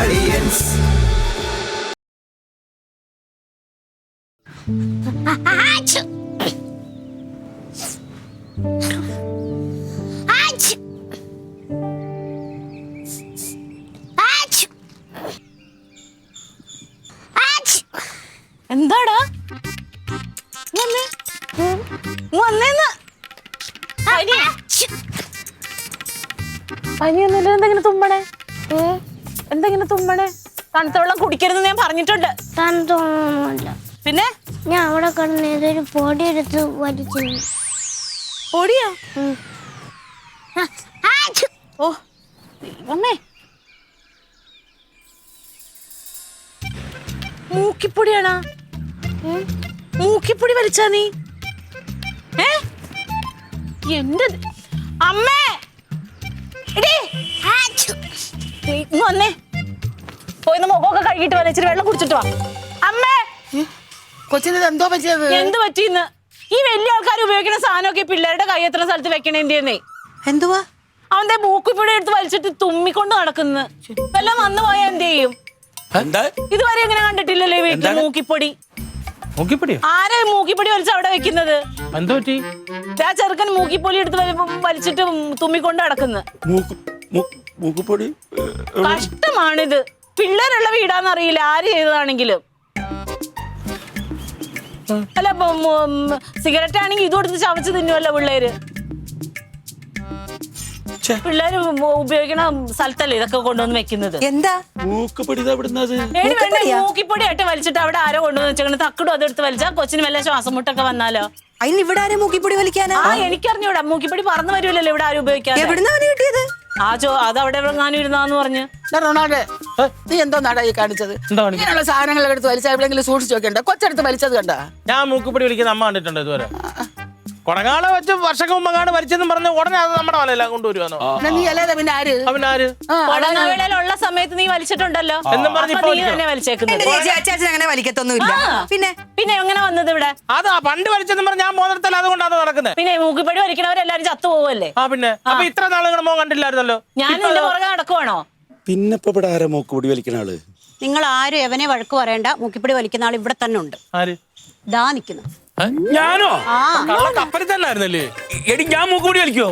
Audience. എന്താടാ വന്നേന്ന് പനിയൊന്നുമില്ല. എന്തെങ്കിലും തുമ്മണേ? എന്തെങ്കിലും തുമ്മണേ? തണുത്ത വെള്ളം കുടിക്കരുതെന്ന് ഞാൻ പറഞ്ഞിട്ടുണ്ട്. തണുത്തൊന്നുമില്ല. പിന്നെ ഞാൻ അവിടെ കിടന്ന് ഏതൊരു പൊടി എടുത്ത് വലിച്ചു. പൊടിയോ? ഓ ദൈവമേ, മൂക്കിപ്പൊടിയാണോ? മൂക്കിപ്പൊടി വലിച്ചാ നീ? എന്റെ അമ്മേ, വന്നേ, പോയിന്ന് മുഖമൊക്കെ കഴുകിട്ട് വന്ന ഇച്ചിരി വെള്ളം കുടിച്ചിട്ട് വാ. അമ്മേ, കൊച്ചിന് എന്തോ പറ്റിയത്? എന്ത് പറ്റിന്ന്? ഈ വലിയ ആൾക്കാർ ഉപയോഗിക്കുന്ന സാധനമൊക്കെ പിള്ളേരുടെ കൈ എത്ര സ്ഥലത്ത് വെക്കണേ? എന്തിയെന്നേ? എന്തുവാ? അവന്റെ മൂക്കിപ്പൊടി എടുത്ത് വലിച്ചിട്ട് തുമ്മിക്കൊണ്ട് നടക്കുന്നു. എല്ലാം വന്നു പോയാ എന്ത് ചെയ്യും? ഇതുവരെ എങ്ങനെ കണ്ടിട്ടില്ലല്ലോ ഈ വീട്ടിൽ മൂക്കിപ്പൊടി. ആരെ മൂക്കിപ്പൊടി വലിച്ച് അവിടെ വെക്കുന്നത്? ആ ചെറുക്കൻ മൂക്കിപ്പൊടി എടുത്ത് വലിച്ചിട്ട് തുമ്മിക്കൊണ്ട് നടക്കുന്നു. കഷ്ടമാണിത്. പിള്ളേരുള്ള വീടാന്നറിയില്ല ആര് ചെയ്തതാണെങ്കിലും. അല്ല, സിഗരറ്റ് ആണെങ്കിൽ ഇത് കൊടുത്ത് ചവച്ച് തിന്നുമല്ലോ പിള്ളേര്. പിള്ളേര് ഉപയോഗിക്കണ സ്ഥലത്തല്ലേ ഇതൊക്കെ കൊണ്ടുവന്ന് വെക്കുന്നത്. എന്താ മൂക്കിപ്പൊടി ആയിട്ട് വലിച്ചിട്ട് അവിടെ ആരോ കൊണ്ടുവന്ന് വെച്ചേക്കണ തക്കടും അതെടുത്ത് വലിച്ചാൽ കൊച്ചിന് വല്ല ശ്വാസം മുട്ടൊക്കെ വന്നാലോ? അതിന് ഇവിടെ ആരും മൂക്കിപ്പൊടി വലിക്കാനാ? എനിക്കറിഞ്ഞൂടാ. മൂക്കിപ്പൊടി പറന്നു വരുമല്ലോ ഇവിടെ ആരും ഉപയോഗിക്കാൻ. കിട്ടിയത് അത് അവിടെ എങ്ങാനും ഇരുന്നാന്ന് പറഞ്ഞ്. നീ എന്തോ നാടായി കാണിച്ചത്? ഇങ്ങനെയുള്ള സാധനങ്ങൾ എടുത്ത് വലിച്ചാൽ എവിടെയെങ്കിലും സൂക്ഷിച്ചു വെക്കണ്ട. കൊച്ചെടുത്ത് വലിച്ചത് കണ്ട? ഞാൻ മൂക്കിപ്പൊടി വലിക്കുന്ന അമ്മ കണ്ടിട്ടുണ്ട് ഇതുവരെ. കൊടങ്ങാളെ വെച്ച് വർഷക്ക് മുമ്പ് വലിച്ചെന്നും പറഞ്ഞ ഉടനെ അത് നമ്മുടെ വലയെല്ലാം കൊണ്ടുവരുവാന്നോ? നീ അല്ലാതെ പിന്നെ ആര്? കൊടങ്ങാവേളയിലുള്ള സമയത്ത് നീ വലിച്ചിട്ടുണ്ടല്ലോ എന്നും പറഞ്ഞ് നീ തന്നെ വലിച്ചേക്കുന്നത്. അങ്ങനെ വലിക്കത്തൊന്നുമില്ല. പിന്നെ എങ്ങനെ വന്നത് ഇവിടെ? അതാ പണ്ട് വലിച്ചെന്നും പറഞ്ഞ ഞാൻ മോതിരത്തല്ല, അതുകൊണ്ടാണ് നടക്കുന്നത്. പിന്നെ മൂക്കിപ്പൊടി വലിക്കണവരെല്ലാരും ചത്തു പോവല്ലേ? പിന്നെ അപ്പൊ ഇത്ര നാളുകൾ മോൻ കണ്ടില്ലായിരുന്നല്ലോ. ഞാൻ നിന്റെ പുറകെ നടക്കുവാണോ? പിന്നെ ഇപ്പൊ ഇവിടെ ആരാ മൂക്കുപൊടി വലിക്കുന്ന ആള്? നിങ്ങൾ ആരും എവനെ വഴക്ക് പറയണ്ട. മൂക്കിപ്പൊടി വലിക്കുന്ന ആൾ ഇവിടെ തന്നെ ഉണ്ട്. ദാ നിക്കുന്നു. ഞാനോ? കപ്പലിൽ തന്നെ ആയിരുന്നല്ലേ? എടി, ഞാൻ മൂക്കുപൊടി വലിക്കോ?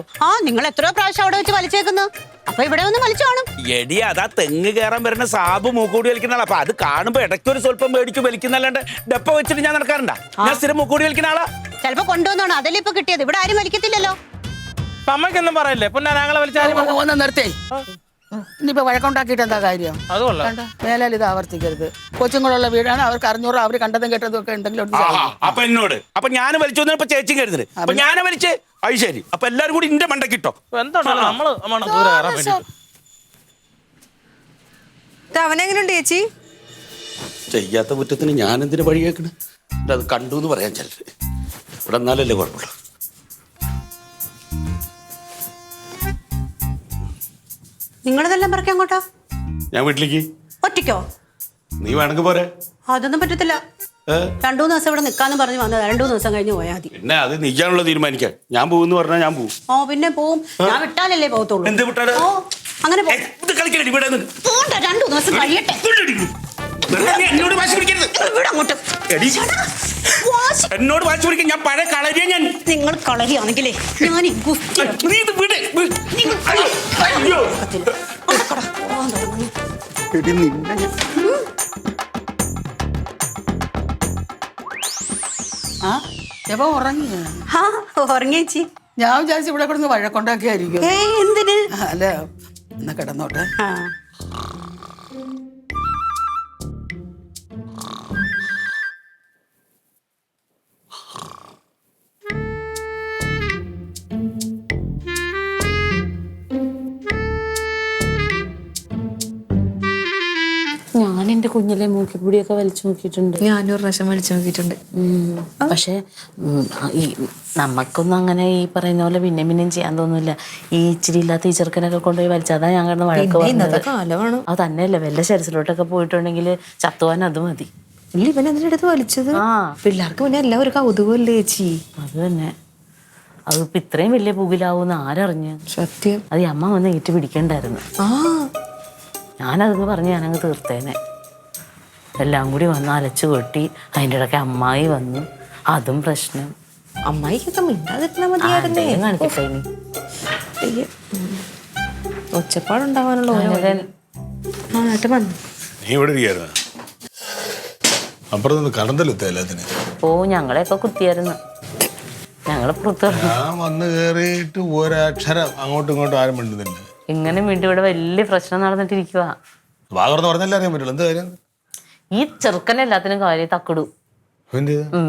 നിങ്ങൾ എത്രയോ പ്രാവശ്യം അവിടെ വെച്ച് വലിച്ചേക്കുന്നു. അപ്പൊ ഇവിടെ ഒന്ന് വലിച്ചു കാണും. എടി, അതാ തെങ്ങ് കയറാൻ വരുന്ന സാബ് മൂക്കുപൊടി വലിക്കുന്ന ആളാ. അപ്പൊ അത് കാണുമ്പോ ഇടയ്ക്ക് ഒരു സ്വല്പം മേടിച്ചു വലിക്കുന്നല്ലാണ്ട് ഡെപ്പ വെച്ചിട്ട് ഞാൻ നടക്കാറുണ്ടാ? ഞാൻ സ്ഥിരം മൂക്കുപൊടി വലിക്കുന്ന ആളാ. ചിലപ്പോ കൊണ്ടുവന്നോണോ? അതല്ലേ ഇപ്പൊ കിട്ടിയത്. ഇവിടെ ആരും വലിക്കത്തില്ലല്ലോ. അമ്മയ്ക്കൊന്നും പറയല്ലേ? പിന്നെ ഞങ്ങളെ വലിച്ചാലും ഒന്ന് നിർത്തേ. ഇനിയിപ്പോ വഴക്കുണ്ടാക്കിയിട്ട് എന്താ കാര്യം? മേലാൽ ഇത് ആവർത്തിക്കരുത്. കൊച്ചുങ്ങളുള്ള വീടാണ്. അവർക്ക് അറിഞ്ഞൂറ്. അവര് കണ്ടതും കേട്ടതും ഒക്കെ എന്തെങ്കിലും. അപ്പൊ എന്നോട് അപ്പൊ ഞാൻ വലിച്ചു ഇപ്പൊ ചേച്ചി കരുതല്. അപ്പൊ ഞാനെ വലിച്ച് അത് ശരി. അപ്പൊ എല്ലാരും കൂടി ഇന്റെ മണ്ടക്കിട്ടോ? അവനെങ്ങനെയുണ്ട് ചേച്ചി? ചെയ്യാത്ത കുറ്റത്തിന് ഞാൻ എന്തിനു വഴി കേൾക്കണ്? അത് കണ്ടു എന്ന് പറയാൻ ചിലര്. ഇവിടെ എന്നാലല്ലേ കുഴപ്പമില്ല. നിങ്ങളിതെല്ലാം പറക്കാൻ അങ്ങോട്ടോ? ഞാൻ വീട്ടിലേക്ക്. ഒറ്റയ്ക്കോ? നീ വേണമെങ്കിൽ പോരെ. അതൊന്നും പറ്റത്തില്ല. 2-3 ദിവസം ഇവിടെ നിൽക്കാന്ന് പറഞ്ഞു വന്നത്. 2 ദിവസം കഴിഞ്ഞ് പോയാൽ മതി. പിന്നെ അത് നീയാണല്ലോ തീരുമാനിക്കാൻ. ഞാൻ പോകുന്നു പറഞ്ഞാൽ ഞാൻ പോകും. പിന്നെ പോവും. ഞാൻ വിട്ടാലല്ലേ പോകത്തുള്ളൂ. എന്ത് വിട്ടാല്? അങ്ങനെ കളിക്കണേ. ഇവിടെ 2 ദിവസം കഴിയട്ടെ. എന്നോട് വാശി പിടിക്കരുത്. എന്നോട് വാശി പിടിക്കാൻ ഞാൻ പഴയ കളരിയാ. ഞാൻ നിങ്ങൾ കളരിയാണെങ്കിലേ ഞാൻ ഉറങ്ങിയേച്ചി. ഞാൻ വിചാരിച്ചു ഇവിടെ കിടന്ന് വഴക്കുണ്ടാക്കിയായിരിക്കും. എന്തിന്? അല്ല, എന്നാ കിടന്നോട്ടെ. ഞാൻ എന്റെ കുഞ്ഞിലെ മൂക്കിപ്പൊടിയൊക്കെ വലിച്ചു നോക്കിയിട്ടുണ്ട്. ഞാനൊരു പ്രാവശ്യം വലിച്ചു നോക്കിയിട്ടുണ്ട്. പക്ഷെ ഈ നമുക്കൊന്നും അങ്ങനെ ഈ പറയുന്ന പോലെ പിന്നെയും ചെയ്യാൻ തോന്നില്ല. ഈ ഇച്ചിരി ഇല്ലാത്ത ഈ ചെറുക്കനൊക്കെ കൊണ്ടുപോയി വലിച്ചാൽ അതാ ഞാൻ കിടന്ന് വഴക്ക് പറഞ്ഞത്. അത് തന്നെയല്ല, വല്ല ശരസിലോട്ടൊക്കെ പോയിട്ടുണ്ടെങ്കിൽ ചത്തുവാൻ അത് മതി. ഇല്ല, ഇവൻ അതിനടുത്ത് വലിച്ചത്. പിള്ളേർക്ക് പിന്നെ എല്ലാം ഒരു കൗതുകമല്ലേ ചേച്ചി? അത് തന്നെ. അതിപ്പോ ഇത്രയും വലിയ പുകിലാവൂന്ന് ആരറിഞ്ഞ്? സത്യം. അത് അമ്മ വന്ന് ഏറ്റു പിടിക്കണ്ടായിരുന്നു. ഞാനതെന്ന് പറഞ്ഞ് ഞാനങ്ങ് തീർത്തേനെ. എല്ലാം കൂടി വന്ന് അലച്ചു കൊട്ടി. അതിൻ്റെ ഇടയ്ക്ക് അമ്മായി വന്നു, അതും പ്രശ്നം. അമ്മായിക്കൊക്കെ മിണ്ടാതിരുന്നാ മതിയായിരുന്നേ. കാണിക്കട്ടെ ഇനി. അയ്യേ. ഒച്ചപ്പാടുണ്ടാവാനുള്ള ഓരോ വഴി. ആ ഏട്ടൻ വന്നു. നീ ഇവിടെ ഇരിക്കായിരുന്നു, അപ്പുറത്ത് കടന്തലെത്ത എല്ലാത്തിന്. ഓ ഞങ്ങളെയൊക്കെ കുത്തിയായിരുന്നു. ഞങ്ങള് പുറത്ത് ഞാൻ വന്ന് കേറിയിട്ട് ഒരക്ഷരം അങ്ങോട്ടും ഇങ്ങോട്ടും ആരും മിണ്ടുന്നില്ല. ഇങ്ങനെ വീണ്ടും ഇവിടെ വലിയ പ്രശ്നം നടന്നിട്ടിരിക്കുക. വാഗർന്ന് പറഞ്ഞല്ലേ അറിയാൻ പറ്റുള്ളൂ. എന്താ കാര്യം? ഈ ചെറുക്കൻ എല്ലാത്തിനും കാര്യം തക്കിടും.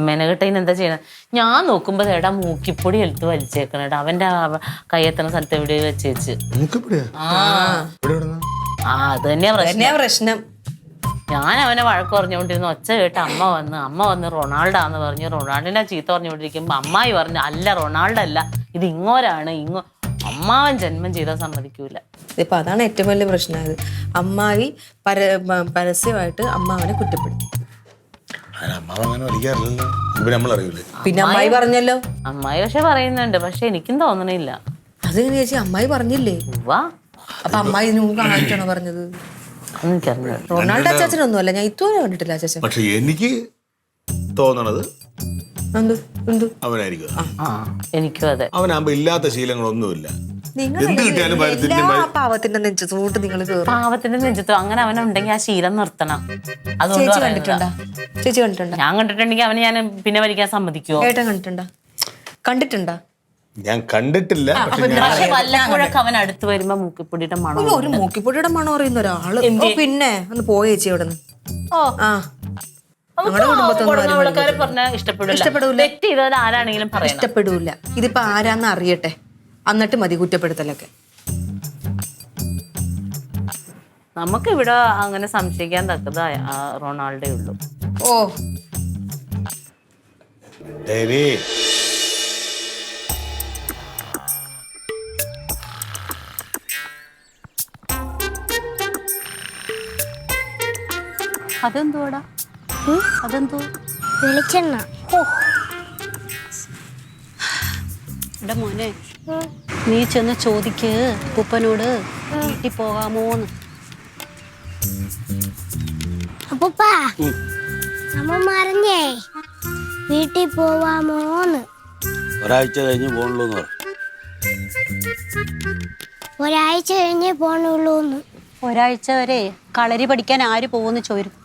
മെനകെട്ടതിന് എന്താ ചെയ്യണേ? ഞാൻ നോക്കുമ്പോ ഏടാ മൂക്കിപ്പൊടി എടുത്ത് വലിച്ചേക്കണേടാ. അവന്റെ കയ്യെത്തണ സ്ഥലത്ത് എവിടെ വെച്ചേച്ച്. അത് തന്നെയാ പ്രശ്നം. ഞാൻ അവനെ വഴക്ക് പറഞ്ഞുകൊണ്ടിരുന്നു. ഒച്ച കേട്ട് അമ്മ വന്ന് റൊണാൾഡാന്ന് പറഞ്ഞു. റൊണാൾഡിനെ ചീത്ത പറഞ്ഞുകൊണ്ടിരിക്കുമ്പോ അമ്മായി പറഞ്ഞു അല്ല റൊണാൾഡോ അല്ല, ഇത് ഇങ്ങോരാണ്. അമ്മാവൻ ജന്മം ചെയ്താൽ സമ്മതിക്കൂല. ഇപ്പൊ അതാണ് ഏറ്റവും വലിയ പ്രശ്നമായത്. അമ്മായി പരസ്യമായിട്ട് അമ്മാവനെ കുറ്റപ്പെടുത്തി. പിന്നെ അമ്മായി പറഞ്ഞല്ലോ. അമ്മായി പക്ഷെ പറയുന്നുണ്ട്, പക്ഷെ എനിക്കും തോന്നണില്ല. അതെങ്ങനെ ചേച്ചി? അമ്മായി പറഞ്ഞില്ലേ? വാ, അപ്പൊ അമ്മായി ആയിട്ടാണോ പറഞ്ഞത്? എനിക്കറിഞ്ഞു. റൊണാൾഡോ അച്ചാച്ചനൊന്നും അല്ല, ഞാൻ ഇതുവരെ കണ്ടിട്ടില്ല അച്ചാച്ചൻ. പക്ഷെ എനിക്ക് തോന്നണത് അവനായിരിക്കും. എനിക്കും അതെ. അവനാകുമ്പോ ഇല്ലാത്ത ശീലങ്ങളൊന്നുമില്ല. എന്ത് കിട്ടിയാലും പാവത്തിന്റെ നെഞ്ചത്തോട്ട് നിങ്ങൾ പാവത്തിന്റെ നെഞ്ചത്തോ അങ്ങനെ അവനുണ്ടെങ്കിൽ ആ ശീലം നിർത്തണം. അതുകൊണ്ട് ചേച്ചി കണ്ടിട്ടുണ്ടോ? ഞാൻ കണ്ടിട്ടുണ്ടെങ്കിൽ അവന് ഞാൻ പിന്നെ വലിക്കാൻ സമ്മതിക്കുമോ? ഏട്ടൻ കണ്ടിട്ടുണ്ടോ? ഞാൻ കണ്ടിട്ടില്ല. പക്ഷെ വല്ലപ്പോഴൊക്കെ അവൻ അടുത്ത് വരുമ്പോ മൂക്കിപ്പൊടിയുടെ മണം. ഒരു മൂക്കിപ്പൊടിയുടെ മണം അറിയുന്ന ഒരാള്. പിന്നെ ഒന്ന് പോയ ചേച്ചി അവിടെ നിന്ന്. ആൾക്കാരെ പറഞ്ഞാൽ ഇഷ്ടപ്പെടില്ല. തെറ്റ് ചെയ്താൽ ആരാണെങ്കിലും ഇഷ്ടപ്പെടൂല. ഇതിപ്പോ ആരാന്ന് അറിയട്ടെ, എന്നിട്ട് മതി കുറ്റപ്പെടുത്തലൊക്കെ. നമുക്ക് ഇവിടെ അങ്ങനെ സംശയിക്കാൻ തക്കത് റൊണാൾഡേ ഉള്ളൂ. ഓ അതെന്തോടാ? അതെന്തോ? വെളിച്ചെണ്ണ. എന്റെ മോനെ, നീ ചെന്ന് ചോദിക്ക് ഉപ്പനോട് വീട്ടിൽ പോകാമോന്ന്. അപ്പൂപ്പാ, അമ്മ പറഞ്ഞേ വീട്ടിൽ പോവാമോന്ന്. ഒരാഴ്ച കഴിഞ്ഞ് പോണുള്ളൂന്ന് പറഞ്ഞു. ഒരാഴ്ച കഴിഞ്ഞേ പോണുള്ളൂന്ന്. ഒരാഴ്ച വരെ കളരി പഠിക്കാൻ ആര് പോകുമെന്ന് ചോദിക്കും.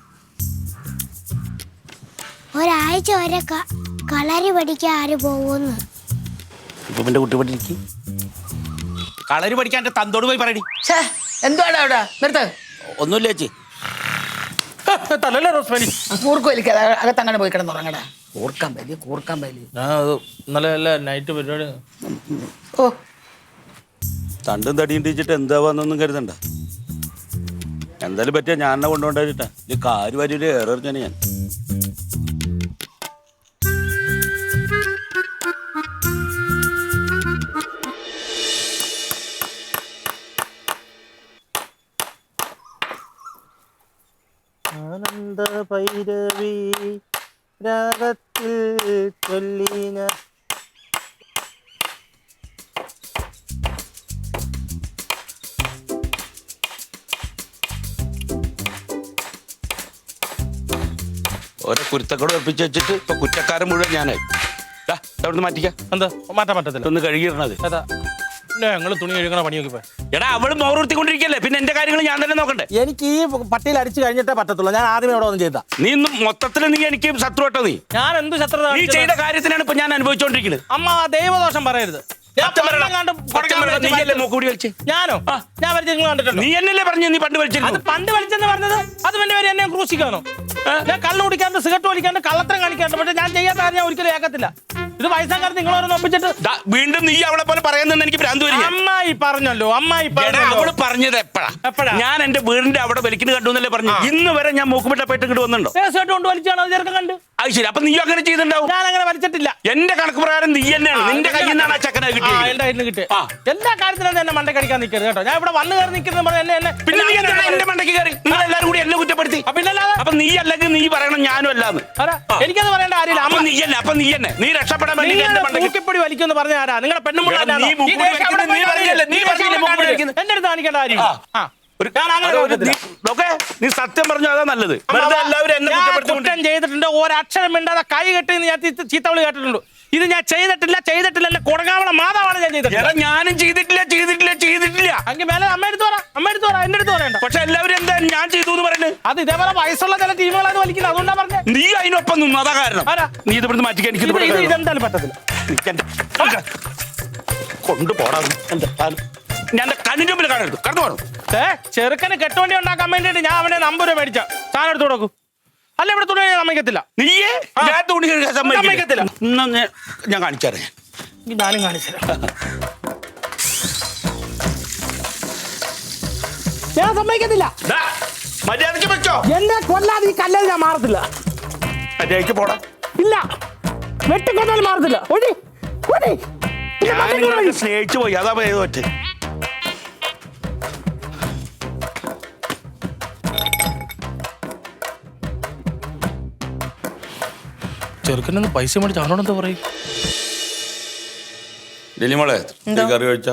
ഒരാഴ്ച വരെ കളരി പഠിക്കാൻ ആര് പോകുമെന്ന്. കുട്ടി പഠിക്ക്. കളരി പഠിക്കാൻ എന്റെ തന്തോട് പോയി പറയടി. എന്തുവാടാ അവിടെ? നിർത്ത്. ഒന്നുമില്ല ചേച്ചി. കൂർക്ക് വലിക്കാതെ അകത്തങ്ങനെ പോയി കിടന്നുറങ്ങടാ. കൂർക്കാൻ വലി. ഇന്നലെ നൈറ്റ് പരിപാടി. ഓ തണ്ടും തടിയും ടീച്ചിട്ട് എന്താവാന്നൊന്നും കരുതണ്ട. എന്തായാലും പറ്റിയ ഞാൻ എന്നെ കൊണ്ടുപോണ്ടായിട്ടാ. ഈ കാര് വലിയൊരു ഏറെറിഞ്ഞാണ് ഞാൻ. ആനന്ദ ഭൈരവി രാഗത്തിൽ ചൊല്ലിന. ഓരോ കുരുത്തക്കോട് ഉറപ്പിച്ച് വെച്ചിട്ട് ഇപ്പൊ കുറ്റക്കാരൻ മുഴുവൻ ഞാനായി. അവിടുന്ന് മാറ്റിക്കാം. എന്താ മാറ്റാൻ പറ്റത്തില്ല? ഒന്ന് കഴുകിയിടണത്. ഞങ്ങള് തുണി കഴുകണ പണിയൊക്കെ പോയി. എടാ അവള് മോറുത്തിക്കൊണ്ടിരിക്കല്ലേ, പിന്നെ എന്റെ കാര്യങ്ങൾ ഞാൻ തന്നെ നോക്കണ്ടേ? എനിക്ക് ഈ പട്ടിയിൽ അടിച്ചു കഴിഞ്ഞിട്ടേ പറ്റത്തുള്ളൂ. ഞാൻ ആദ്യമേ ഇവിടെ ഒന്നും ചെയ്താ. നീ ഇന്നും മൊത്തത്തിൽ നീ എനിക്ക് ശത്രു കേട്ടോ. ഞാൻ എന്ത് ശത്രു? നീ ചെയ്ത കാര്യത്തിനാണ് ഇപ്പൊ ഞാൻ അനുഭവിച്ചോണ്ടിരിക്കുന്നത്. അമ്മ ദൈവദോഷം പറയരുത്. ഞാനോ? ഞാൻ വലിച്ചു നിങ്ങൾ കണ്ടിട്ടുണ്ട്. നീ എന്നല്ലേ പറഞ്ഞു നീ പണ്ട് വലിച്ചിരുന്നു? പണ്ട് വലിച്ചെന്ന് പറഞ്ഞത് അത് പിന്നെ വരെ എന്നെ ക്രൂശിക്കാനോ? ഞാൻ കള്ളു കുടിക്കാണ്ട് സിഗരറ്റ് വലിക്കാണ്ട് കള്ളത്തരം കാണിക്കാണ്ട്. പക്ഷെ ഞാൻ ചെയ്യാത്ത കാര്യം ഞാൻ ഒരിക്കലും ഏക്കത്തില്ല. ഇത് വയസ്സാകാലത്ത് നിങ്ങളോരോ ഒപ്പിച്ചിട്ട് വീണ്ടും നീ അവളെ പോലെ പറയുന്നത് എനിക്ക് ഭ്രാന്ത് വരിക. അമ്മായി പറഞ്ഞല്ലോ. അവള് പറഞ്ഞത് എപ്പോഴാ? ഞാൻ എന്റെ വീടിന്റെ അവിടെ വലിക്കുന്നത് കണ്ടു എന്നല്ലേ പറഞ്ഞു. ഇന്ന് വരെ ഞാൻ മൂക്കുമിട്ടപ്പെട്ട് ഇങ്ങോട്ട് വന്നിട്ടുണ്ടോ? കേസായിട്ട് കൊണ്ട് വലിച്ചാണോ ചെറുക്കം കണ്ട്? അത് ശരി. അപ്പൊ നീ അങ്ങനെ ചെയ്തിട്ടുണ്ടാവും. ഞാൻ അങ്ങനെ വലിച്ചിട്ടില്ല. എന്റെ കണക്ക് പ്രകാരം നീ തന്നെയാണ്. നിന്റെ കയ്യിൽ നിന്നാണ് ആ ചക്കന കിട്ടിയത്. എന്റെ കയ്യിൽ നിന്ന് കിട്ടിയ എല്ലാ കാര്യത്തിലും എന്നെ മണ്ടക്കടിക്കാൻ നിൽക്കരുത് കേട്ടോ. ഞാൻ ഇവിടെ വന്ന് കയറി നിൽക്കുന്നത് പറഞ്ഞ എന്നെ പിന്നെ നീ എന്തിനാ എന്റെ മണ്ടയ്ക്ക് കയറി? നിങ്ങൾ എല്ലാവരും കൂടി എന്നെ കുറ്റപ്പെടുത്തി. അപ്പൊ നീ അല്ലെങ്കിൽ നീ പറയണം ഞാനും അല്ലാന്ന്. എനിക്കത് പറയേണ്ട കാര്യമില്ല. അപ്പൊ നീ അല്ല. അപ്പൊ നീ തന്നെ നീ രക്ഷപ്പെടാൻ വേണ്ടി മൂക്കിപ്പൊടി വലിക്കുമെന്ന് പറഞ്ഞ ആരാ? നിങ്ങളുടെ പെണ്ണുമ്പോൾ നീ എന്റെ അടുത്ത് കാണിക്കേണ്ട കാര്യം. നീ സത്യം പറഞ്ഞു അതാ നല്ലത്. വെറുതെ എല്ലാവരും എന്നെ കുറ്റപ്പെടുത്തിക്കൊണ്ട് കുറ്റം ചെയ്തിട്ടുണ്ട്, ഒരക്ഷരം മിണ്ടാതെ കൈ കെട്ടി ഞാൻ ചീത്തവിളി കേട്ടിട്ടുണ്ട്. ഇത് ഞാൻ ചെയ്തിട്ടില്ല അല്ല കൊടുങ്ങാവള മാതാവാണ് ഞാൻ ചെയ്തിട്ടില്ല. എടാ, ഞാനും ചെയ്തിട്ടില്ല. അങ്ങ് മേലെ അമ്മ എടുത്ത് പറ എന്റെ അടുത്ത് പറയണ്ട. പക്ഷെ എല്ലാവരും എന്താ ഞാൻ ചെയ്തു എന്ന് പറയുന്നത്? അത് ഇതേപോലെ വയസ്സുള്ള ചില ടീമുകളാണ് വലിക്കുന്നത്, അതുകൊണ്ടാ പറഞ്ഞത്. നീ അതിനൊപ്പം നിന്നു, അതാ കാരണം. ആരാ? നീ ഇത് ഇവിടുന്ന് മാറ്റിക്കാൻ എനിക്ക് ഇതെന്തായാലും പറ്റത്തില്ല. കൊണ്ടുപോടാ. ഞാൻ കണ്ണിന്റെ മുമ്പിൽ കാണരുത്. കടന്നു പോകണം. ചെറുക്കന് കെട്ടുവണ്ടി ഉണ്ടാക്കാൻ വേണ്ടിയിട്ട് ഞാൻ അവനെ 50 രൂപ മേടിച്ച സാധനം എടുത്തു കൊടുക്കും. അല്ല ഇവിടെ തുണി കഴുകാൻ സമ്മതിക്കത്തില്ല. നീയേ ഞാൻ തുണി കഴുകാൻ സമ്മതിക്കത്തില്ല. ഞാൻ കാണിച്ചാറ് ഞാനും കാണിച്ചു ഞാൻ സമ്മതിക്കത്തില്ല. മര്യാദയ്ക്ക് വെച്ചോ. എന്നെ കൊല്ലാതെ ഈ കല്ലിൽ ഞാൻ മാറത്തില്ല. മര്യാദയ്ക്ക് പോടാ. ഇല്ല, വെട്ടിക്കൊന്നാലും മാറത്തില്ല. ഒഴി ഒഴി. ഞാൻ നിങ്ങളെ സ്നേഹിച്ചു പോയി, അതാ പോയത് ഒറ്റ. ചെറുക്കനൊന്ന് പൈസ മേടിച്ച് അവനോട് എന്താ പറയും? ലില്ലിമോളെ കറി കഴിച്ച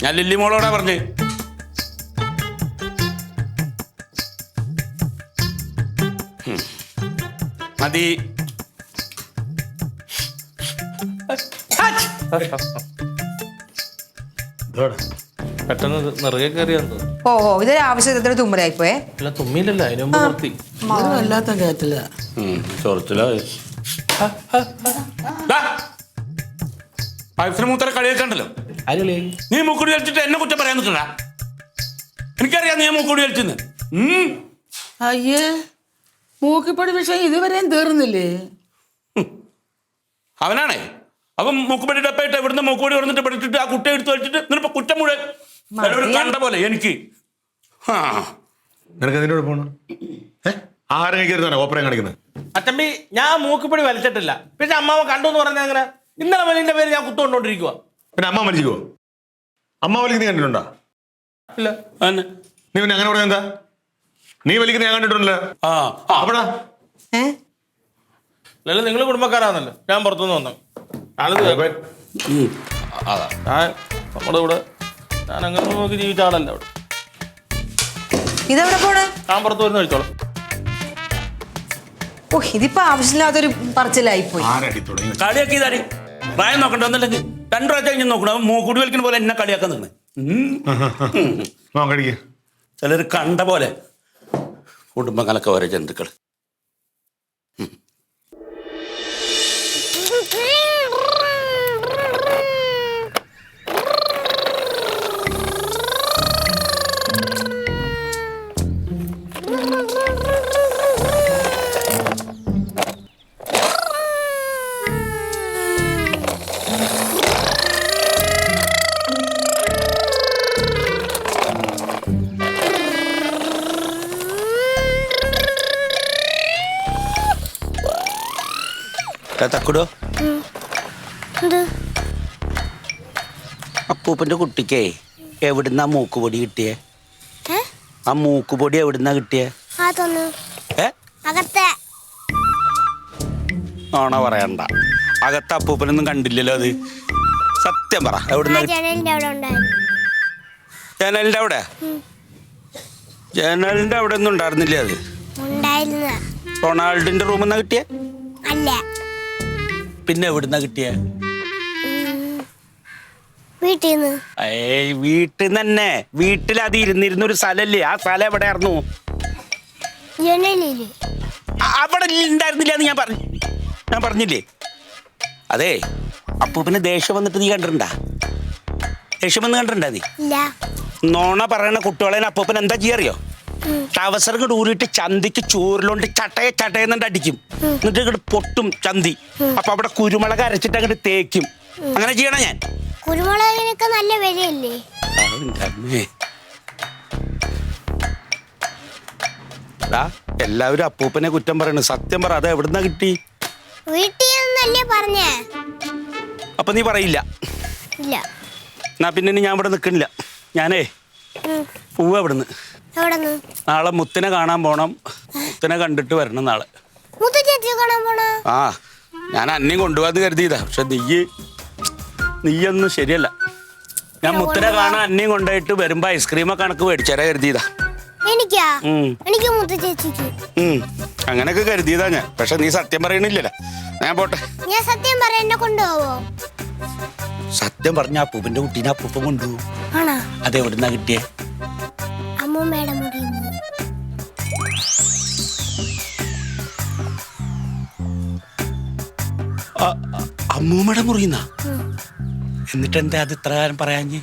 ഞാൻ ലില്ലിമോളോടാ പറഞ്ഞേ. മതി. പെട്ടെന്ന് നിറയെ കയറിയാന്തോ. ഓ ഇതൊരു ആവശ്യത്തിന് തുമ്മലായിപ്പോയെ. അല്ല തുമ്മിയില്ലല്ലോ, അതിന് മുമ്പ് നിർത്തി. വല്ലാത്ത കേട്ടില്ല. വൈഫിന് മൂത്തര കളിയാക്കണ്ടല്ലോ. നീ മൂക്കുടി കളിച്ചിട്ട് എന്നെ കുറ്റം പറയാൻ നിൽക്കണ്ട. എനിക്കറിയാം നീ മൂക്കുടി കളിച്ചെന്ന്. അയ്യേ, മൂക്കിപ്പൊടി വിഷയം ഇതുവരെയും തീർന്നില്ലേ? അവനാണേ അവൻ മൂക്കുപടി ഡപ്പായിട്ട് ഇവിടുന്ന് മൂക്കുപടി വന്നിട്ട് പഠിച്ചിട്ട് ആ കുട്ടിയെ എടുത്ത് കളിച്ചിട്ട് നിന്നിപ്പോ കുറ്റം മുഴുവൻ കണ്ട പോലെ എനിക്ക്. നിനക്ക് അതിൻ്റെ കൂടെ പോകണം. ആഹാരം കഴിക്കരുതാണ് ഓപ്പറേഷൻ കാണിക്കുന്നത്. അച്ചമ്പി, ഞാൻ മൂക്കുപടി വലിച്ചിട്ടില്ല. പിന്നെ അമ്മാവ കണ്ടു എന്ന് പറഞ്ഞാൽ അങ്ങനെ ഇന്നലെ വലിന്റെ പേര് ഞാൻ കുത്തുകൊണ്ടോണ്ടിരിക്കുക. പിന്നെ അമ്മ വലിക്കുവോ? അമ്മ വലിക്കുന്ന കണ്ടിട്ടുണ്ടോ? ഇല്ല. നീ പിന്നെ അങ്ങനെ പറഞ്ഞ എന്താ? നീ വലിക്കുന്ന ഞാൻ കണ്ടിട്ടുണ്ടല്ലോ. അപ്പടാ അല്ല, നിങ്ങൾ കുടുംബക്കാരാന്നല്ലോ. ഞാൻ പുറത്തുനിന്ന് വന്നു. ഞാൻ നമ്മുടെ ഇവിടെ ഞാൻ അങ്ങനെ നോക്കി ജീവിച്ച ആളല്ല. അവിടെ ഇതെവിടെ പോണേ? ഞാൻ പുറത്ത് വരുന്ന കഴിച്ചോളാം. ഓ ഇതിപ്പോ ആവശ്യമില്ലാത്തൊരു പറച്ചിലായിപ്പോയി. കളിയാക്കി ഇതാരി പ്രായം നോക്കണ്ട ഒന്നല്ലെങ്കിൽ 2 പ്രാവശ്യം കഴിഞ്ഞ് നോക്കണം. മൂക്കുടി വലിക്കുന്ന പോലെ എന്നെ കളിയാക്കാൻ നിൽക്കണേ. ചിലർ കണ്ട പോലെ കുടുംബങ്ങളൊക്കെ ഓരോ ജന്തുക്കൾ. തക്കുടോ, അപ്പൂപ്പന്റെ കുട്ടിക്കേ എവിടുന്നാ മൂക്കുപൊടി കിട്ടിയേ? ആ മൂക്കുപൊടി എവിടുന്നാ കിട്ടിയേ? ആണോ പറയണ്ട. അകത്ത് അപ്പൂപ്പനൊന്നും കണ്ടില്ലല്ലോ. അത് സത്യം പറ, എവിടുന്ന? ജനലിന്റെ അവിടെ. ജനലിന്റെ അവിടെ ഒന്നും ഉണ്ടായിരുന്നില്ലേ? അത് റൊണാൾഡിന്റെ റൂമിൽ നിന്നാ കിട്ടിയേ? പിന്നെ എവിടുന്നാ കിട്ടിയ? വീട്ടിൽ തന്നെ. വീട്ടിൽ അത് ഇരുന്നിരുന്നൊരു സ്ഥലല്ലേ? ആ സ്ഥലം എവിടെ ആയിരുന്നു? അവിടെ ഉണ്ടായിരുന്നില്ല എന്ന് ഞാൻ പറഞ്ഞില്ലേ? അതെ, അപ്പൂപ്പിന് ദേഷ്യം വന്നിട്ട് നീ കണ്ടിട്ടുണ്ടാ? ദേഷ്യം വന്ന് കണ്ടിട്ടുണ്ടാ നീ? നോണ പറയണ കുട്ടികളെ അപ്പൂപ്പൻ എന്താ ചെയ്യാറിയോ? ടവസർ ഇങ്ങോട്ട് ഊരിയിട്ട് ചന്തിക്ക് ചോറിലോണ്ട് ചട്ടയെന്നിട്ട് അടിക്കും. എന്നിട്ട് ഇങ്ങോട്ട് പൊട്ടും ചന്തി. അപ്പൊ അവിടെ കുരുമുളക് അരച്ചിട്ട് അങ്ങോട്ട് തേക്കും. അങ്ങനെ ചെയ്യണം ഞാൻ. കുരുമുളകിനൊക്കെ നല്ല വിലയല്ലേ? എല്ലാവരും അപ്പൂപ്പനെ കുറ്റം പറയണു. സത്യം പറ, അത് എവിടുന്നാ കിട്ടി? വീട്ടിൽ പറഞ്ഞേ. അപ്പൊ നീ പറയില്ല? എന്നാ പിന്നെ ഞാൻ ഇവിടെ നിൽക്കണില്ല. ഞാനേ പോവാ ഇവിടുന്ന്. നാളെ മുത്തിനെ കാണാൻ പോണം. മുത്തിനെ കണ്ടിട്ട് വരണം നാളെ. ആ, ഞാൻ അന്നേം കൊണ്ടുപോകാന്ന് കരുതിയതാ. പക്ഷെ നീയൊന്നും ശരിയല്ല. ഞാൻ മുത്തിനെ കാണാൻ അന്നയും കൊണ്ടുപോയിട്ട് വരുമ്പോ ഐസ്ക്രീമൊക്കെ കണക്ക് മേടിച്ചാരാ കരുതിയതാ. എനിക്കാ എനിക്ക് മുത്ത ചേച്ചിക്ക്. അങ്ങനെയൊക്കെ കരുതിയതാ ഞാൻ. പക്ഷെ നീ സത്യം പറയണില്ലല്ലോ. ഞാൻ പോട്ടെ. ഞാൻ സത്യം പറയാൻ എന്നെ കൊണ്ടുപോവോ? സത്യം പറഞ്ഞ അപ്പൂപ്പന്റെ കുട്ടീനെ അപ്പൂപ്പൻ കൊണ്ടുപോകും. ആണോ? അതെവിടുന്നാ കിട്ടിയേ? അമ്മൂമ്മയുടെ മുറിയിൽ നിന്ന്. അമ്മൂമ്മയുടെ മുറിയുന്നാ? എന്നിട്ട് എന്താ അത് ഇത്ര കാലം പറയാഞ്ഞ്?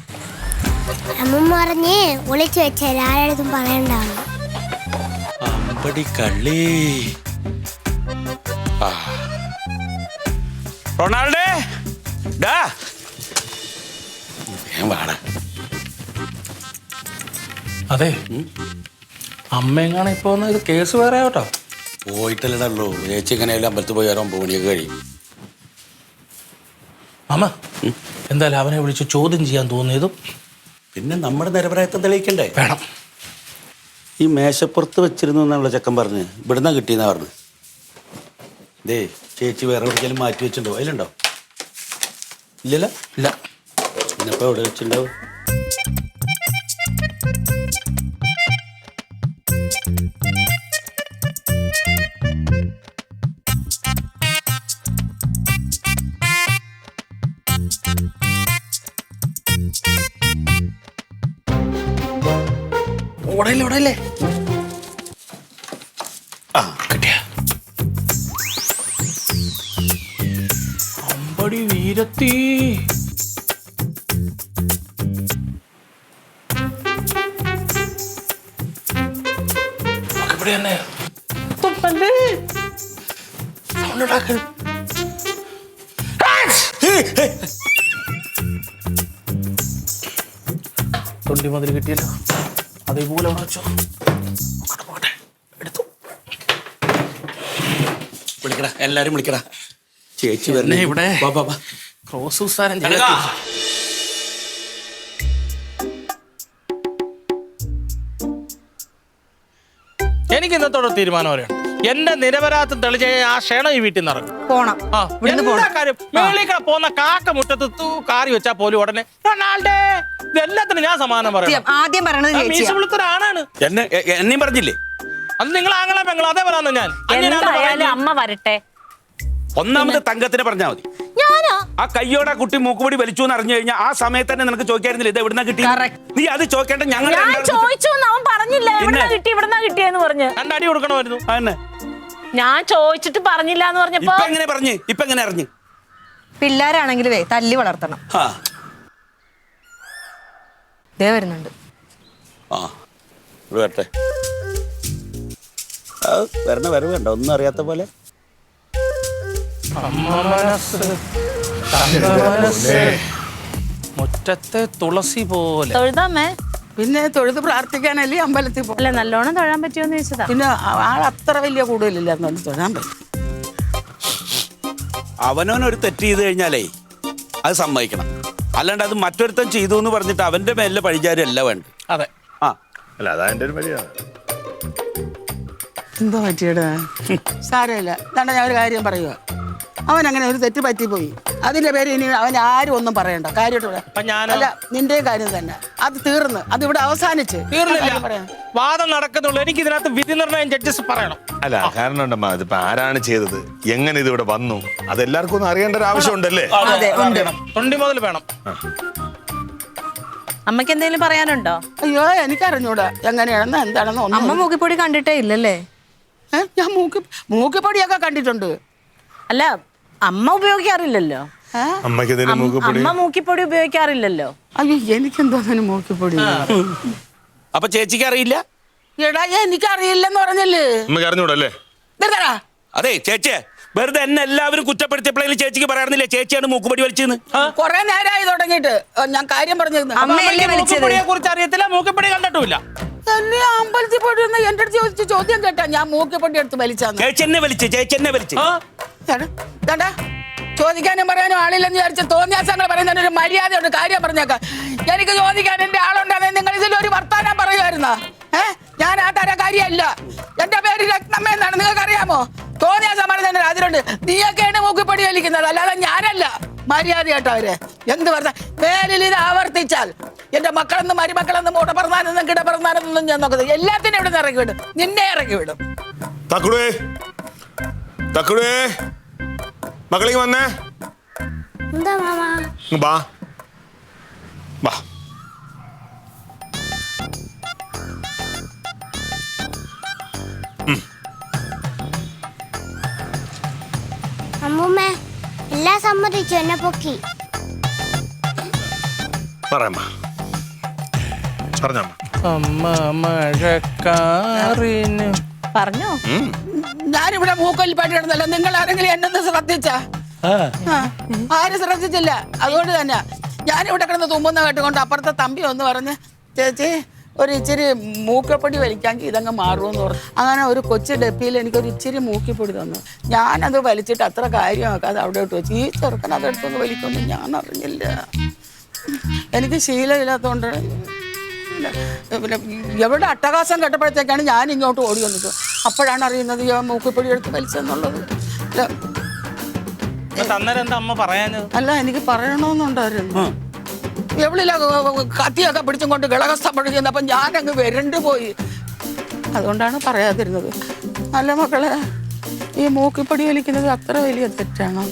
അമ്മൂമ്മ പറഞ്ഞ് ഒളിച്ചു വെച്ചാൽ ആരോടും പറയണ്ടാവും. അമ്പടി കള്ളി. റൊണാൾഡേ ഡാ വാടാ. അതെ, അമ്മയെങ്ങാണ് ഇപ്പൊ ഇത് കേസ് വേറെ കേട്ടോ. പോയിട്ടല്ലല്ലോ ചേച്ചി. ഇങ്ങനെ അമ്പലത്തിൽ പോയി 9 മണിയൊക്കെ കഴിയും. അമ്മ എന്തായാലും അവനെ വിളിച്ച് ചോദ്യം ചെയ്യാൻ തോന്നിയതും പിന്നെ നമ്മുടെ നിരപരാധിത്വം തെളിയിക്കണ്ടേ? വേണം. ഈ മേശപ്പുറത്ത് വെച്ചിരുന്നു എന്നുള്ള ചെക്കൻ പറഞ്ഞ് ഇവിടുന്ന് കിട്ടിയെന്നാ പറഞ്ഞു. ദേ ചേച്ചി വേറെ എവിടേക്കാലും മാറ്റി വെച്ചിട്ടുണ്ടോ? അതിലുണ്ടോ? ഇല്ലല്ലോ. ഇല്ല. പിന്നെപ്പോ എവിടെ വെച്ചിട്ടുണ്ടാവും? ഉടയില്ലേ ആ കിട്ടിയ. അമ്പടി വീരത്തി. ഇവിടെ തന്നെ സൗണ്ട് ഉണ്ടാക്കൽ. തൊണ്ടി മതിൽ കിട്ടിയല്ലോ. അതേപോലെ അവിടെ വെച്ചോ. പോകട്ടെ, എടുത്തു. വിളിക്കടാ, എല്ലാരും വിളിക്കടാ. ചേച്ചി വരണേ ഇവിടെ. വാ. ക്രോസ് ഉസാരം എനിക്ക് ഇന്നത്തോടെ തീരുമാനം പറയണം. എന്റെ നിരപരാധം തെളിഞ്ഞ ആ ക്ഷണം ഈ വീട്ടിൽ നിന്ന് ഇറങ്ങും. പോണം. എന്താ കാര്യം? മേളിക്കൂടെ പോകുന്ന കാക്ക മുറ്റത്ത് കാറി വെച്ചാൽ പോലും ഉടനെ റൊണാൾഡേ ഇതെല്ലാത്തിനും ഞാൻ സമാനം പറയാം. ആദ്യം പറയണത് മീശപുളത്തൊരാണാണ്. എന്നെയും പറഞ്ഞില്ലേ? അത് നിങ്ങൾ ആങ്ങളെ പെങ്ങൾ അതേ പറയാന്ന് ഞാൻ. എന്തായാലും അമ്മ വരട്ടെ. ഒന്നാമത് തങ്കത്തിനെ പറഞ്ഞാ മതി. ആ കയ്യോടെ കുട്ടി മൂക്കുപൊടി വലിച്ചു എന്ന് അറിഞ്ഞു കഴിഞ്ഞാൽ ആ സമയത്ത് തന്നെ നിനക്ക് ചോദിക്കായിരുന്നില്ല ഇത് എവിടുന്ന കിട്ടി? നീ അത് ചോദിക്കേണ്ട. ഞങ്ങൾ ഞാൻ ചോദിച്ചു, അവൻ പറഞ്ഞില്ല എവിടുന്നാ കിട്ടിയെന്ന് പറഞ്ഞു. രണ്ടടി കൊടുക്കണമായിരുന്നു. അതന്നെ ഞാൻ ചോദിച്ചിട്ട് പറഞ്ഞില്ല എന്ന് പറഞ്ഞപ്പോ ഇപ്പൊ എങ്ങനെ പറഞ്ഞു? ഇപ്പൊ എങ്ങനെ അറിഞ്ഞു? പിള്ളേരാണെങ്കിലേ തല്ലി വളർത്തണം. ആ ദേ വരുന്നുണ്ട്. ആ ഇവിടെ വരട്ടെ. വരണ വരവ് കണ്ടോ? ഒന്നും അറിയാത്ത പോലെ. മുറ്റത്തെ തുളസി പോലെ. തൊഴുതാമേ. പിന്നെ തൊഴുത് പ്രാർത്ഥിക്കാനല്ലേ അമ്പലത്തിൽ പോകും. അല്ല, നല്ലോണം തൊഴാൻ പറ്റുമോന്ന് ചോദിച്ചതാ. പിന്നെ ആൾ അത്ര വലിയ കൂടുതലില്ല എന്നാലും തൊഴാൻ പറ്റും. അവനവനൊരു തെറ്റ് ചെയ്ത് കഴിഞ്ഞാലേ അത് സമ്മതിക്കണം. അല്ലാണ്ട് അത് മറ്റൊരുത്തൻ ചെയ്തു എന്ന് പറഞ്ഞിട്ട് അവന്റെ മേലെ പഴിചാരും അല്ല വേണ്ട. അതെ. ആ അല്ല, അതാ എൻ്റെ ഒരു മര്യാദ. എന്താ പറ്റിയടാ? സാരമില്ല. എന്നാണ് ഞാൻ ഒരു കാര്യം പറയുക. അവൻ അങ്ങനെ ഒരു തെറ്റ് പറ്റിപ്പോയി. അതിന്റെ പേര് ഇനി അവൻ ആരും ഒന്നും പറയണ്ട. കാര്യമായിട്ട് അല്ല, നിന്റെയും കാര്യം തന്നെ. അത് തീർന്ന് അത് ഇവിടെ അവസാനിച്ച് തീർന്നില്ല. വാദം നടക്കുന്നുള്ളൂ. എനിക്ക് ഇതിനകത്ത് വിധി നിർണ്ണയം ജഡ്ജസ് പറയണം. അല്ല, കാരണം ഉണ്ടമ്മ, ഇതിപ്പോ ആരാണ് ചെയ്തത്, എങ്ങനെ ഇത് ഇവിടെ വന്നു, അതെല്ലാവർക്കും ഒന്ന് അറിയേണ്ട ഒരു ആവശ്യമുണ്ടല്ലേ? തൊണ്ടി മുതൽ വേണം. അമ്മക്ക് എന്തെങ്കിലും പറയാനുണ്ടോ? അയ്യോ, എനിക്കറിഞ്ഞൂടാ എങ്ങനെയാണെന്ന് എന്താണെന്ന് ഒന്നും. അമ്മ മൂക്കിപ്പൊടി കണ്ടിട്ടേ ഇല്ലല്ലേ? ഞാൻ മൂക്കിപ്പൊടിയൊക്കെ കണ്ടിട്ടുണ്ട്. അല്ല, അമ്മ ഉപയോഗിക്കാറില്ലല്ലോ. അമ്മയ്ക്ക് ഇതിന് മൂക്കുപൊടി. അമ്മ മൂക്കിപ്പൊടി ഉപയോഗിക്കാറില്ലല്ലോ. അയ്യോ, എനിക്കെന്തോ അതിന് മൂക്കിപ്പൊടി. അപ്പൊ ചേച്ചിക്ക് അറിയില്ല? എടാ, എനിക്കറിയില്ലെന്ന് പറഞ്ഞല്ലേ. അമ്മയ്ക്ക് അറിഞ്ഞൂടല്ലേ? അതെ ചേച്ചി, വെറുതെ എന്നെ എല്ലാവരും കുറ്റപ്പെടുത്തിയപ്പോഴേലും ചേച്ചിക്ക് പറയാറുന്നില്ലേ ചേച്ചിയാണ് മൂക്കുപൊടി വലിച്ചെന്ന്? കൊറേ നേരമായി തുടങ്ങിയിട്ട് ഞാൻ കാര്യം പറഞ്ഞിരുന്നു. മൂക്കുപൊടിയെ കുറിച്ച് അറിയത്തില്ല, മൂക്കുപൊടി കണ്ടിട്ടുമില്ല. എന്നെ അമ്പലത്തിൽ പോയിട്ട് എന്റെ അടുത്ത് ചോദിച്ച ചോദ്യം കേട്ടാ ഞാൻ മൂക്കിപ്പൊടി എടുത്ത് വലിച്ചാന്ന്. ചേച്ചി എന്നെ വലിച്ച് ചോദിക്കാനും പറയാനും ആളില്ലെന്ന് വിചാരിച്ച തോന്നിയാസങ്ങൾ പറയുന്നതിന് ഒരു മര്യാദയുണ്ട്. കാര്യം പറഞ്ഞേക്കാം. എനിക്ക് ചോദിക്കാൻ എന്റെ ആളുണ്ടാകുന്ന നിങ്ങൾ ഇതിലൊരു വർത്താനം പറയുമായിരുന്ന? ഞാൻ ആ തരക്കാരിയല്ല. എന്റെ പേര് രത്നമ്മ എന്നാണ്. നിങ്ങൾക്ക് അറിയാമോ? അറിയാമോ? തോന്നിയ സമാധാനം അതിലുണ്ട്. നീയൊക്കെയാണ് മൂക്കിപ്പൊടി വലിക്കുന്നത്, അല്ലാതെ ഞാനല്ല. മര്യാദയായിട്ട് അവര് എന്ത് പറഞ്ഞ മേലിൽ ഇത് ആവർത്തിച്ചാൽ എന്റെ മക്കളെന്നും മരുമക്കളെന്നും മൂട്ട പറന്നാനെന്നും കിട പറന്നാനെന്നും ഞാൻ നോക്കുന്നത് എല്ലാത്തിനും ഇവിടെ നിന്ന് ഇറക്കി വിടും. നിന്നെ ഇറക്കി വിടും. തക്കുടേ തക്കുടേ മക്കളേക്ക് വന്നേ. എന്താ മാമ? ബാ ബാ. അമ്മൂമ്മേ എല്ലാം സമ്മതിച്ചു, എന്നെ പൊക്കി. പറയാമ്മ പറഞ്ഞമ്മ. അമ്മ മഴക്കാറിന് പറഞ്ഞോ? ഞാനിവിടെ മൂക്കൊല്ലി പാട്ട് കിടന്നല്ലോ. നിങ്ങൾ ആരെങ്കിലും എന്നൊന്ന് ശ്രദ്ധിച്ചാ? ആരും ശ്രദ്ധിച്ചില്ല. അതുകൊണ്ട് തന്നെ ഞാനിവിടെ കിടന്ന് തുമ്മുന്ന കേട്ടുകൊണ്ട് അപ്പുറത്തെ തമ്പി ഒന്ന് പറഞ്ഞ്, ചേച്ചി ഒരു ഇച്ചിരി മൂക്കപ്പൊടി വലിക്കാമെങ്കിൽ ഇതങ്ങ് മാറുമെന്ന് പറഞ്ഞു. അങ്ങനെ ഒരു കൊച്ചു ഡപ്പിയിൽ എനിക്കൊരു ഇച്ചിരി മൂക്കിപ്പൊടി തന്നു. ഞാനത് വലിച്ചിട്ട് അത്ര കാര്യമാക്കാതെ അവിടെ ഇട്ട് വെച്ചു. ഈ ചെറുക്കൻ അതെടുത്തൊന്ന് വലിക്കൊന്നും ഞാൻ അറിഞ്ഞില്ല. എനിക്ക് ശീലമില്ലാത്തതുകൊണ്ട് പിന്നെ എവിടെ അട്ടഹാസം കേട്ടപ്പോഴത്തേക്കാണ് ഞാൻ ഇങ്ങോട്ട് ഓടി വന്നത്. അപ്പോഴാണ് അറിയുന്നത് ഈ മൂക്കിപ്പൊടി എടുത്ത് വലിച്ചെന്നുള്ളത്. അന്നേരം എന്താ അമ്മ പറയാഞ്ഞത്? അല്ല, എനിക്ക് പറയണമെന്നുണ്ടായിരുന്നു. എവിടെയില്ല കത്തിയൊക്കെ പിടിച്ചും കൊണ്ട് ഗളകസ്ഥപ്പഴ ചെന്നപ്പം ഞാനങ്ങ് വരണ്ടു പോയി. അതുകൊണ്ടാണ് പറയാതിരുന്നത്. അല്ല മക്കളെ, ഈ മൂക്കിപ്പൊടി വലിക്കുന്നത് അത്ര വലിയ തെറ്റാണോ?